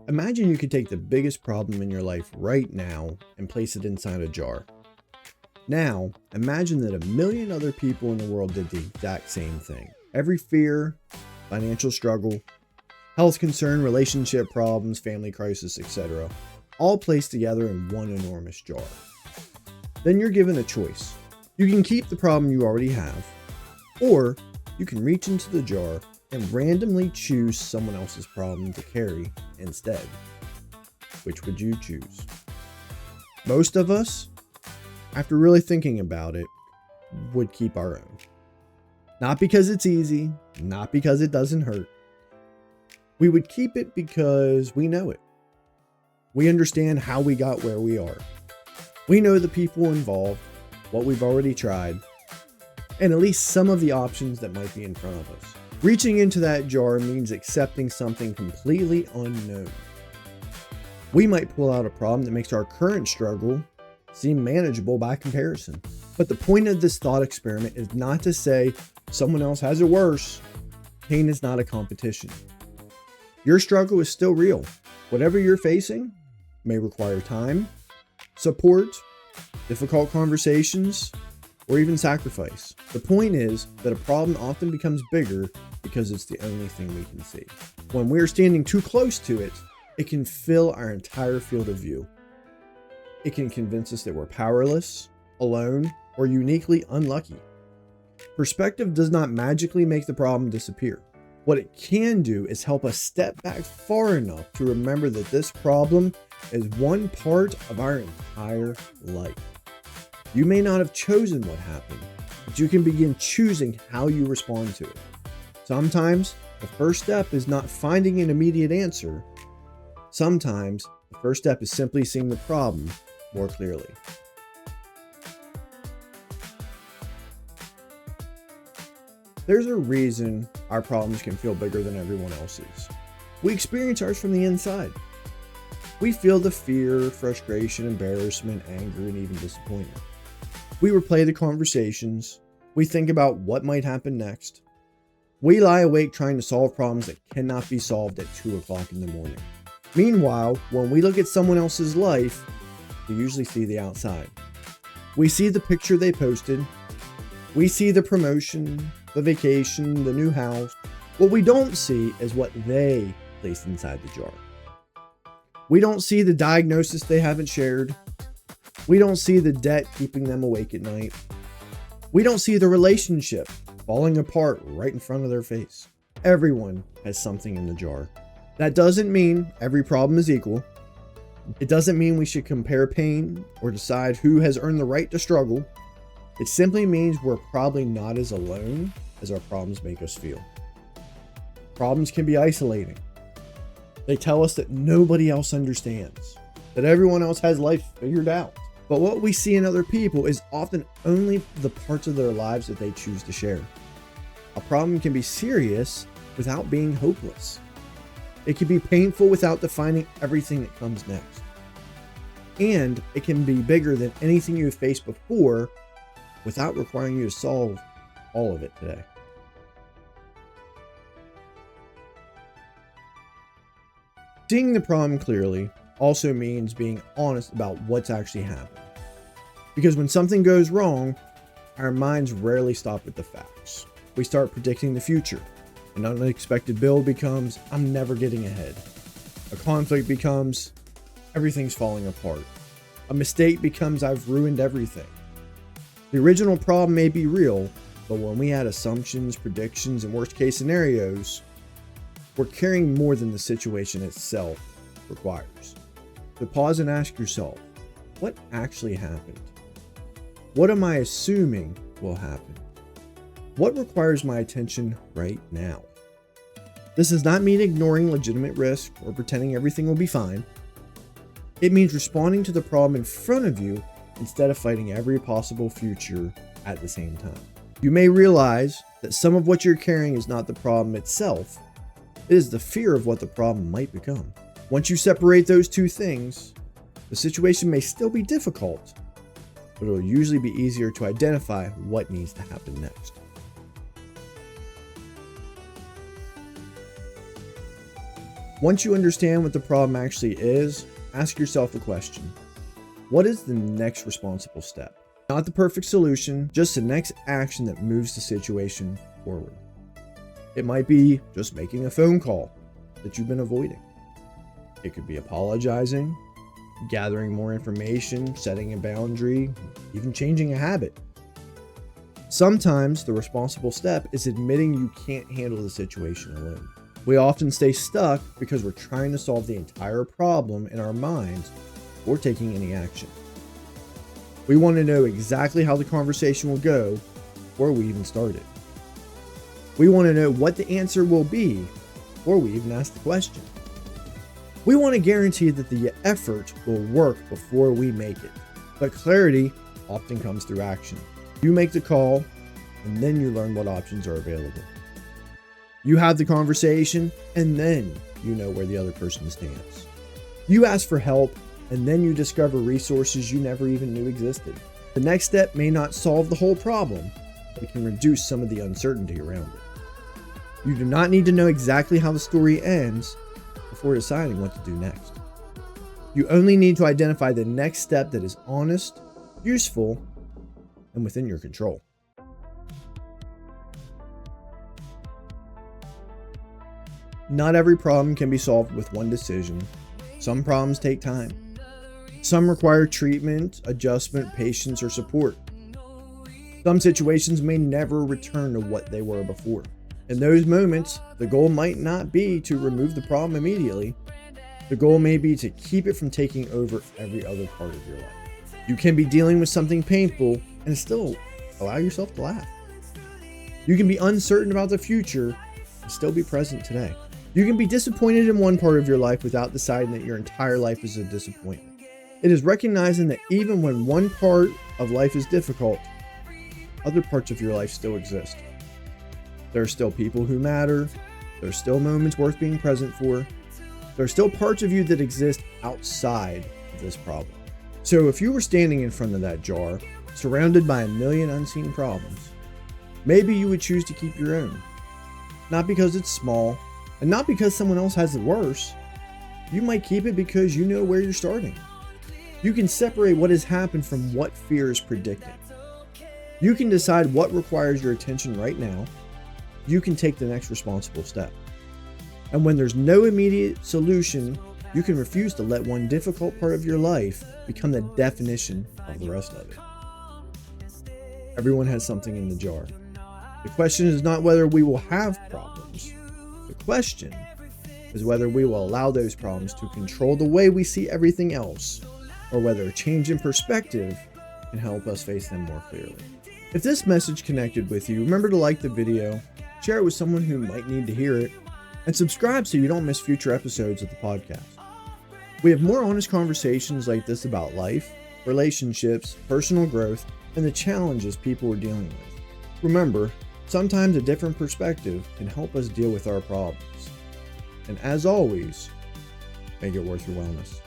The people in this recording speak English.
Imagine you could take the biggest problem in your life right now and place it inside a jar. Now, imagine that a million other people in the world did the exact same thing. Every fear, financial struggle, health concern, relationship problems, family crisis, etc., all placed together in one enormous jar. Then you're given a choice. You can keep the problem you already have, or you can reach into the jar and randomly choose someone else's problem to carry instead. Which would you choose? Most of us, after really thinking about it, would keep our own. Not because it's easy, not because it doesn't hurt. We would keep it because we know it. We understand how we got where we are. We know the people involved, what we've already tried, and at least some of the options that might be in front of us. Reaching into that jar means accepting something completely unknown. We might pull out a problem that makes our current struggle seem manageable by comparison. But the point of this thought experiment is not to say someone else has it worse. Pain is not a competition. Your struggle is still real. Whatever you're facing may require time, support, difficult conversations, or even sacrifice. The point is that a problem often becomes bigger because it's the only thing we can see. When we're standing too close to it, it can fill our entire field of view. It can convince us that we're powerless, alone, or uniquely unlucky. Perspective does not magically make the problem disappear. What it can do is help us step back far enough to remember that this problem is one part of our entire life. You may not have chosen what happened, but you can begin choosing how you respond to it. Sometimes the first step is not finding an immediate answer. Sometimes the first step is simply seeing the problem more clearly. There's a reason our problems can feel bigger than everyone else's. We experience ours from the inside. We feel the fear, frustration, embarrassment, anger, and even disappointment. We replay the conversations. We think about what might happen next. We lie awake trying to solve problems that cannot be solved at 2 o'clock in the morning. Meanwhile, when we look at someone else's life, we usually see the outside. We see the picture they posted. We see the promotion, the vacation, the new house. What we don't see is what they placed inside the jar. We don't see the diagnosis they haven't shared. We don't see the debt keeping them awake at night. We don't see the relationship falling apart right in front of their face. Everyone has something in the jar. That doesn't mean every problem is equal. It doesn't mean we should compare pain or decide who has earned the right to struggle. It simply means we're probably not as alone as our problems make us feel. Problems can be isolating. They tell us that nobody else understands, that everyone else has life figured out. But what we see in other people is often only the parts of their lives that they choose to share. A problem can be serious without being hopeless. It can be painful without defining everything that comes next. And it can be bigger than anything you've faced before without requiring you to solve all of it today. Seeing the problem clearly also means being honest about what's actually happened. Because when something goes wrong, our minds rarely stop at the facts. We start predicting the future. An unexpected bill becomes, I'm never getting ahead. A conflict becomes, everything's falling apart. A mistake becomes, I've ruined everything. The original problem may be real, but when we add assumptions, predictions, and worst case scenarios, we're carrying more than the situation itself requires. So pause and ask yourself, what actually happened? What am I assuming will happen? What requires my attention right now? This does not mean ignoring legitimate risk or pretending everything will be fine. It means responding to the problem in front of you instead of fighting every possible future at the same time. You may realize that some of what you're carrying is not the problem itself. It is the fear of what the problem might become. Once you separate those two things, the situation may still be difficult, but it'll usually be easier to identify what needs to happen next. Once you understand what the problem actually is, ask yourself a question. What is the next responsible step? Not the perfect solution, just the next action that moves the situation forward. It might be just making a phone call that you've been avoiding. It could be apologizing, gathering more information, setting a boundary, even changing a habit. Sometimes the responsible step is admitting you can't handle the situation alone. We often stay stuck because we're trying to solve the entire problem in our minds before taking any action. We want to know exactly how the conversation will go before we even start it. We want to know what the answer will be before we even ask the question. We want to guarantee that the effort will work before we make it. But clarity often comes through action. You make the call, and then you learn what options are available. You have the conversation, and then you know where the other person stands. You ask for help, and then you discover resources you never even knew existed. The next step may not solve the whole problem, but it can reduce some of the uncertainty around it. You do not need to know exactly how the story ends before deciding what to do next. You only need to identify the next step that is honest, useful, and within your control. Not every problem can be solved with one decision. Some problems take time. Some require treatment, adjustment, patience, or support. Some situations may never return to what they were before. In those moments, the goal might not be to remove the problem immediately. The goal may be to keep it from taking over every other part of your life. You can be dealing with something painful and still allow yourself to laugh. You can be uncertain about the future and still be present today. You can be disappointed in one part of your life without deciding that your entire life is a disappointment. It is recognizing that even when one part of life is difficult, other parts of your life still exist. There are still people who matter. There are still moments worth being present for. There are still parts of you that exist outside of this problem. So if you were standing in front of that jar, surrounded by a million unseen problems, maybe you would choose to keep your own. Not because it's small, and not because someone else has it worse. You might keep it because you know where you're starting. You can separate what has happened from what fear is predicting. You can decide what requires your attention right now. You can take the next responsible step. And when there's no immediate solution, you can refuse to let one difficult part of your life become the definition of the rest of it. Everyone has something in the jar. The question is not whether we will have problems. The question is whether we will allow those problems to control the way we see everything else, or whether a change in perspective can help us face them more clearly. If this message connected with you, remember to like the video, share it with someone who might need to hear it, and subscribe so you don't miss future episodes of the podcast. We have more honest conversations like this about life, relationships, personal growth, and the challenges people are dealing with. Remember, sometimes a different perspective can help us deal with our problems. And as always, make it worth your wellness.